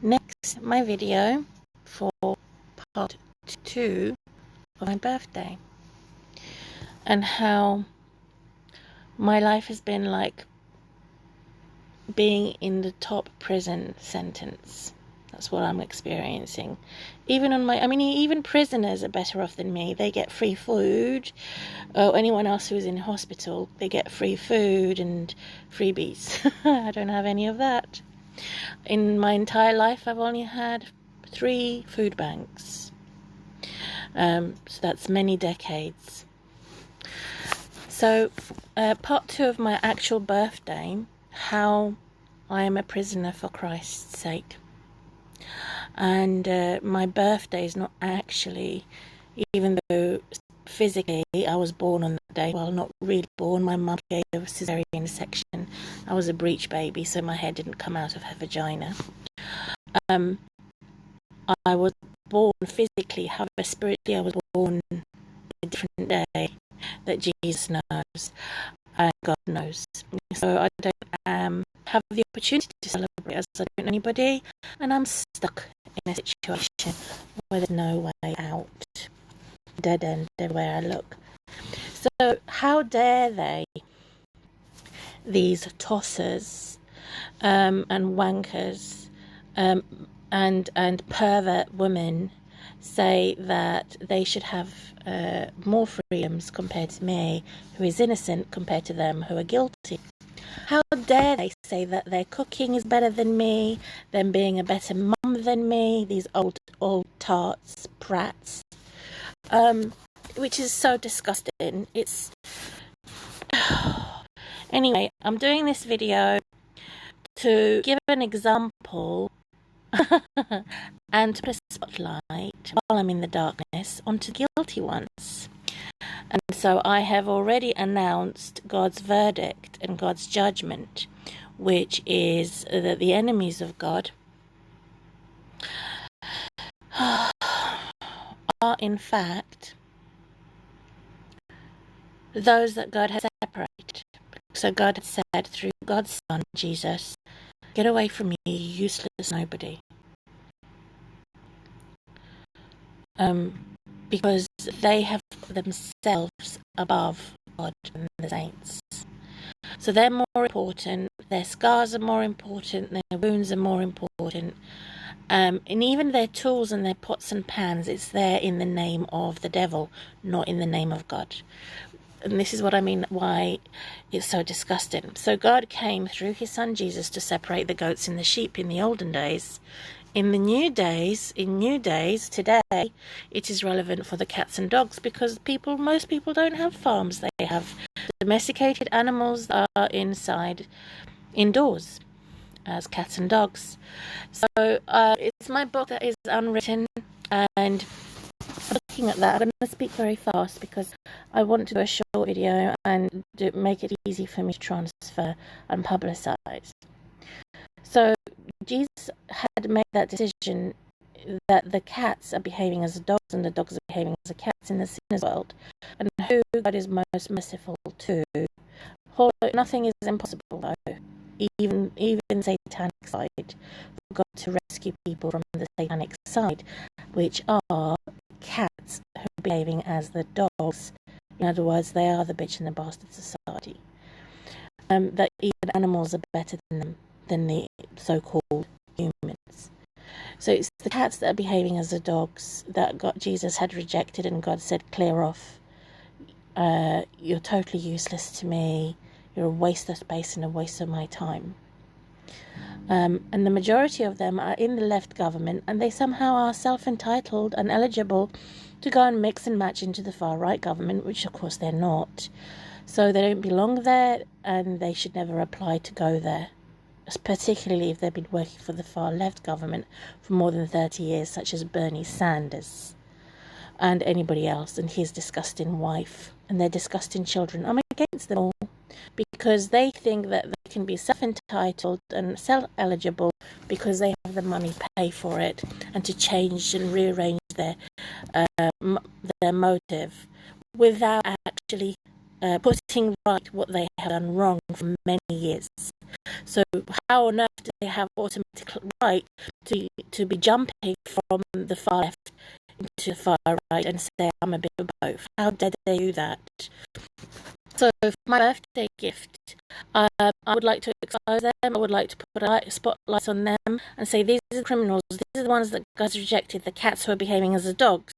Next, my video for part 2 of my birthday, and how my life has been like being in the top prison sentence. That's what I'm experiencing. Even prisoners are better off than me. They get free food. Anyone else who is in hospital, they get free food and freebies. I don't have any of that. In my entire life, I've only had 3 food banks. So that's many decades. So, part 2 of my actual birthday, how I am a prisoner for Christ's sake. And my birthday is not actually, even though physically I was born on that day, well, not really born, my mum gave a cesarean section. I was a breech baby, so my head didn't come out of her vagina. I was born physically, however, spiritually I was born a different day that Jesus knows and God knows. So I don't have the opportunity to celebrate as I don't know anybody, and I'm stuck in a situation where there's no way out. Dead end everywhere I look. So how dare they, these tossers and wankers and pervert women, say that they should have more freedoms compared to me, who is innocent, compared to them who are guilty. How dare they say that their cooking is better than me, them being a better mum than me, these old tarts, brats, which is so disgusting. It's anyway, I'm doing this video to give an example and to put a spotlight while I'm in the darkness onto the guilty ones. And so I have already announced God's verdict and God's judgment, which is that the enemies of God are in fact those that God has separated. So God had said through God's Son, Jesus, "Get away from me, you useless nobody." Because they have put themselves above God and the saints. So they're more important, their scars are more important, their wounds are more important, and even their tools and their pots and pans, it's there in the name of the devil, not in the name of God. And this is what I mean, why it's so disgusting. So God came through his son Jesus to separate the goats and the sheep in the olden days. In new days, today, it is relevant for the cats and dogs, because most people don't have farms. They have domesticated animals that are indoors, as cats and dogs. So it's my book that is unwritten, and looking at that, I'm going to speak very fast because I want to do a short video and make it easy for me to transfer and publicize. So Jesus had made that decision that the cats are behaving as dogs and the dogs are behaving as cats in the sinner's world, and who God is most merciful to. Nothing is impossible, though, even satanic side, for God to rescue people from the satanic side, which are cats who are behaving as the dogs. In other words, they are the bitch and the bastard society. That even animals are better than the so-called humans. So it's the cats that are behaving as the dogs that Jesus had rejected, and God said, "Clear off. You're totally useless to me. You're a waste of space and a waste of my time." And the majority of them are in the left government, and they somehow are self-entitled and eligible to go and mix and match into the far-right government, which of course they're not. So they don't belong there, and they should never apply to go there, particularly if they've been working for the far-left government for more than 30 years, such as Bernie Sanders and anybody else, and his disgusting wife and their disgusting children. I'm against them all, because they think that they can be self-entitled and self-eligible because they have the money to pay for it and to change and rearrange their motive without actually putting right what they have done wrong for many years. So how on earth do they have automatic right to be jumping from the far left into the far right and say I'm a bit of both. How dare they do that? So for my birthday gift, I would like to expose them. I would like to put a spotlight on them and say these are the criminals. These are the ones that God rejected, the cats who are behaving as the dogs.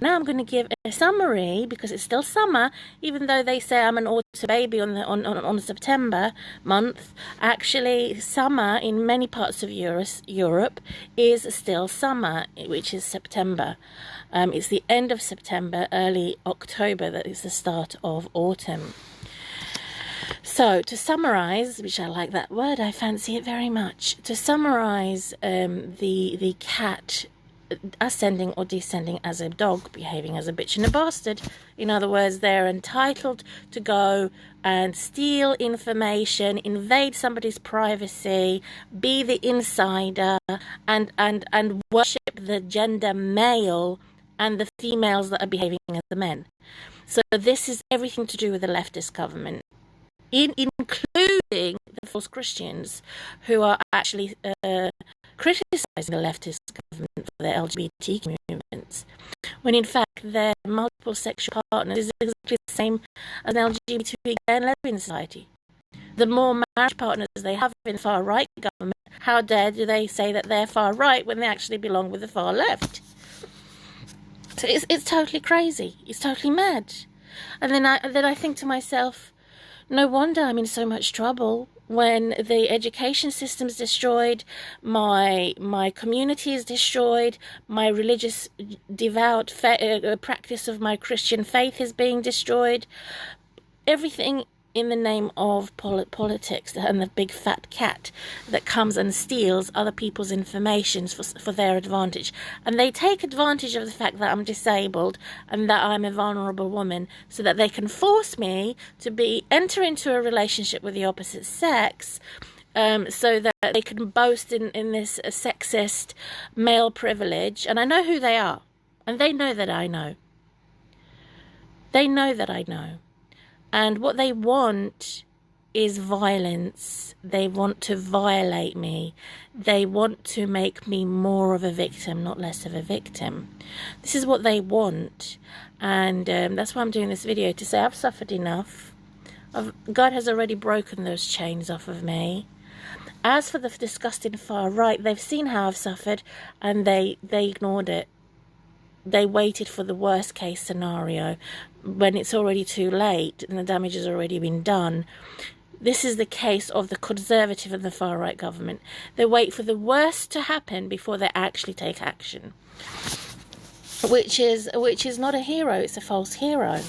Now I'm going to give a summary, because it's still summer, even though they say I'm an autumn baby on September month. Actually, summer in many parts of Europe is still summer, which is September. It's the end of September, early October, that is the start of autumn. So, to summarise, which I like that word, I fancy it very much. To summarise the cat ascending or descending as a dog, behaving as a bitch and a bastard. In other words, they're entitled to go and steal information, invade somebody's privacy, be the insider, and worship the gender male and the females that are behaving as the men. So this is everything to do with the leftist government, including the false Christians who are actually criticising the leftist government for their LGBT movements, when in fact their multiple sexual partners is exactly the same as an LGBT gay and lesbian society. The more marriage partners they have in the far right government, how dare do they say that they're far right when they actually belong with the far left? So it's totally crazy. It's totally mad. And then I think to myself, no wonder I'm in so much trouble when the education system is destroyed, my community is destroyed, my religious devout practice of my Christian faith is being destroyed. Everything in the name of politics and the big fat cat that comes and steals other people's information for their advantage. And they take advantage of the fact that I'm disabled and that I'm a vulnerable woman so that they can force me to enter into a relationship with the opposite sex, so that they can boast in this sexist male privilege. And I know who they are, and they know that I know. They know that I know. And what they want is violence. They want to violate me. They want to make me more of a victim, not less of a victim. This is what they want. And that's why I'm doing this video, to say I've suffered enough. God has already broken those chains off of me. As for the disgusting far right, they've seen how I've suffered and they ignored it. They waited for the worst case scenario when it's already too late and the damage has already been done. This is the case of the conservative and the far right government. They wait for the worst to happen before they actually take action, which is not a hero, it's a false hero.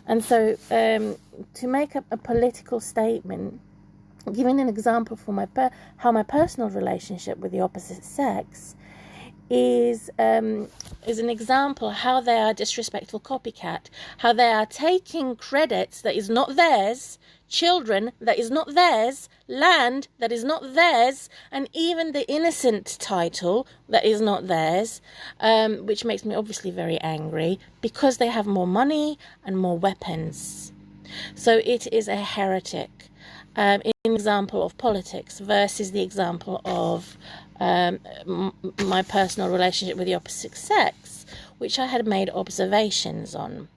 And so to make a political statement, giving an example for how my personal relationship with the opposite sex is an example how they are disrespectful copycat, how they are taking credits that is not theirs, children that is not theirs, land that is not theirs, and even the innocent title that is not theirs, which makes me obviously very angry, because they have more money and more weapons. So it is a heretic. An example of politics versus the example of my personal relationship with the opposite sex, which I had made observations on.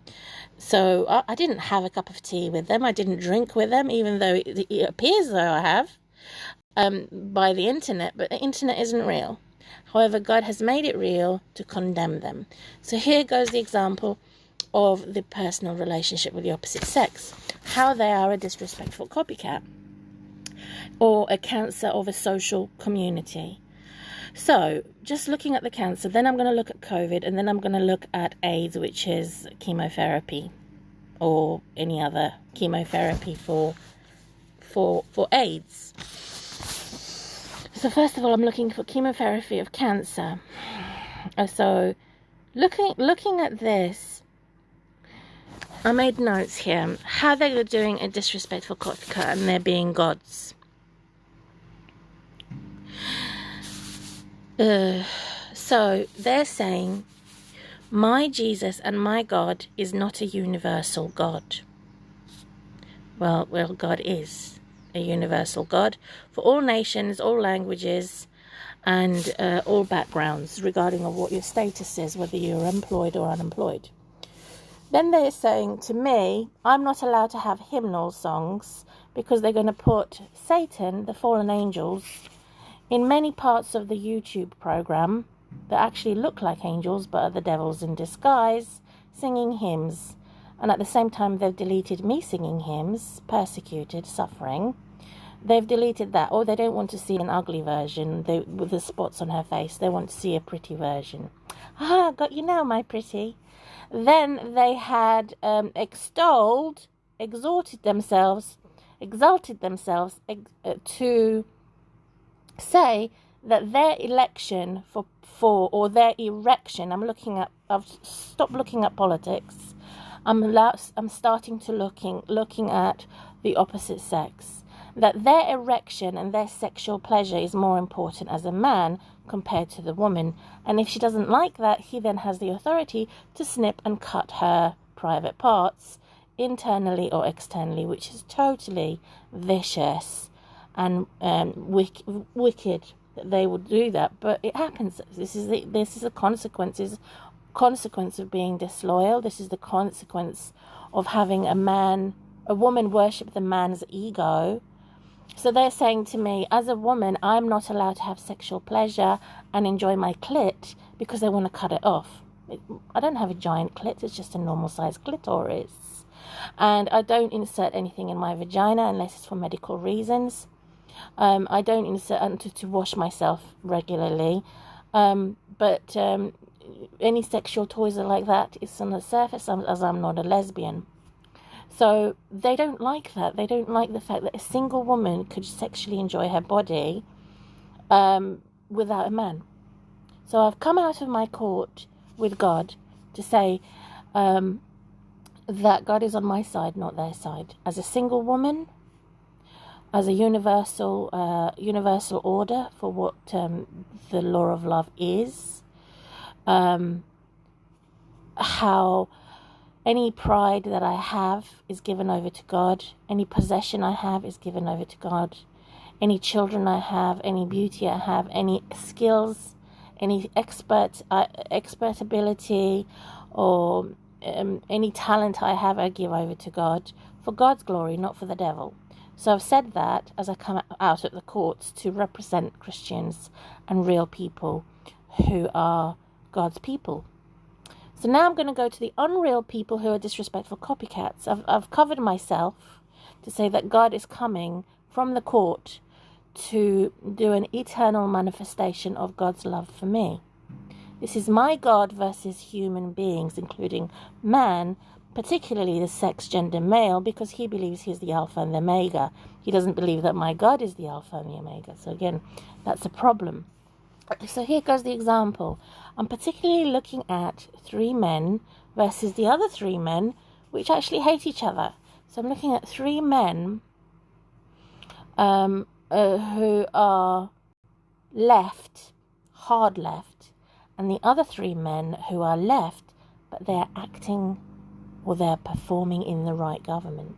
So I didn't have a cup of tea with them. I didn't drink with them, even though it appears though I have by the internet. But the internet isn't real. However, God has made it real to condemn them. So here goes the example of the personal relationship with the opposite sex. How they are a disrespectful copycat or a cancer of a social community. So, just looking at the cancer, then I'm going to look at COVID, and then I'm going to look at AIDS, which is chemotherapy, or any other chemotherapy for AIDS. So first of all, I'm looking for chemotherapy of cancer. So, looking at this, I made notes here, how they are doing a disrespectful copycat and they're being gods. So they're saying, my Jesus and my God is not a universal God. Well, God is a universal God for all nations, all languages, and all backgrounds regarding of what your status is, whether you're employed or unemployed. Then they're saying to me, I'm not allowed to have hymnal songs because they're going to put Satan, the fallen angels, in many parts of the YouTube program that actually look like angels but are the devils in disguise, singing hymns. And at the same time, they've deleted me singing hymns, persecuted, suffering. They've deleted that. Or they don't want to see an ugly version with the spots on her face. They want to see a pretty version. Ah, got you now, my pretty. Then they had exalted themselves to say that their election or their erection, I've stopped looking at politics. I'm starting to looking at the opposite sex. That their erection and their sexual pleasure is more important as a man compared to the woman. And if she doesn't like that, he then has the authority to snip and cut her private parts, internally or externally, which is totally vicious and wicked that they would do that. But it happens. This is the consequence of being disloyal. This is the consequence of having a woman worship the man's ego. So they're saying to me, as a woman, I'm not allowed to have sexual pleasure and enjoy my clit because they want to cut it off. I don't have a giant clit, it's just a normal sized clitoris. And I don't insert anything in my vagina unless it's for medical reasons. I don't insert to wash myself regularly. But any sexual toys are like that. It's on the surface, as I'm not a lesbian. So they don't like that. They don't like the fact that a single woman could sexually enjoy her body without a man. So I've come out of my court with God to say that God is on my side, not their side. As a single woman, as a universal order for what the law of love is, how any pride that I have is given over to God. Any possession I have is given over to God. Any children I have, any beauty I have, any skills, any expert ability, or any talent I have, I give over to God for God's glory, not for the devil. So I've said that as I come out at the courts to represent Christians and real people who are God's people. So now I'm going to go to the unreal people who are disrespectful copycats. I've covered myself to say that God is coming from the court to do an eternal manifestation of God's love for me. This is my God versus human beings, including man, particularly the sex gender male, because he believes he's the Alpha and the Omega. He doesn't believe that my God is the Alpha and the Omega. So again, that's a problem. So here goes the example. I'm particularly looking at 3 men versus the other 3 men, which actually hate each other. So I'm looking at 3 men who are left, hard left, and the other 3 men who are left, but they're acting or they're performing in the right government.